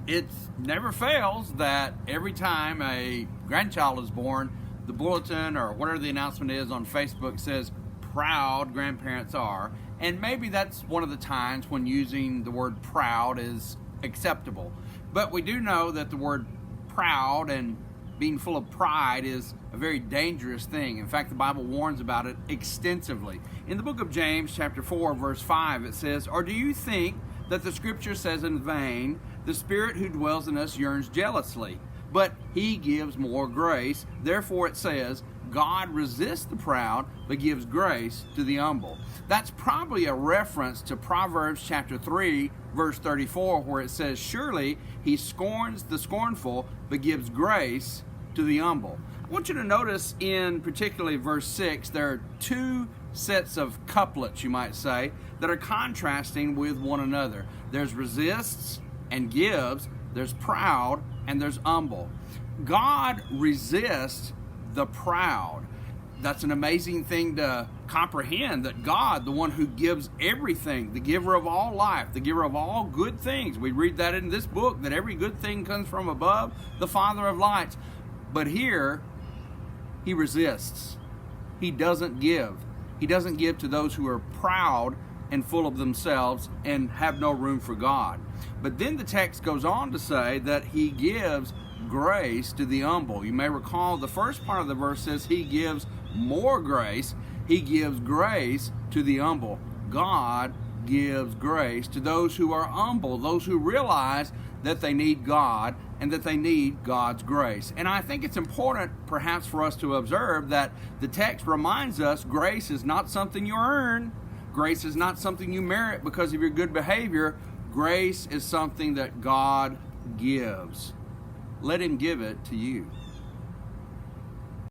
It never fails that every time a grandchild is born, the bulletin or whatever the announcement is on Facebook says, proud grandparents are. And maybe that's one of the times when using the word proud is acceptable. But we do know that the word proud and being full of pride is a very dangerous thing. In fact, the Bible warns about it extensively. In the book of James, chapter 4, verse 5, it says, "Or do you think that the scripture says in vain, the Spirit who dwells in us yearns jealously, but he gives more grace? Therefore it says, God resists the proud, but gives grace to the humble." That's probably a reference to Proverbs chapter 3, verse 34, where it says, "Surely he scorns the scornful, but gives grace to the humble." I want you to notice in particularly verse 6, there are two sets of couplets, you might say, that are contrasting with one another. There's resists and gives, there's proud, and there's humble. God resists the proud. That's an amazing thing to comprehend, that God, the one who gives everything, the giver of all life, the giver of all good things. We read that in this book, that every good thing comes from above, the Father of lights. But here, he resists. He doesn't give. He doesn't give to those who are proud and full of themselves and have no room for God. But then the text goes on to say that he gives grace to the humble. You may recall the first part of the verse says he gives more grace. He gives grace to the humble. God gives grace to those who are humble, those who realize that they need God and that they need God's grace. And I think it's important perhaps for us to observe that the text reminds us grace is not something you earn. Grace is not something you merit because of your good behavior. Grace is something that God gives. Let him give it to you.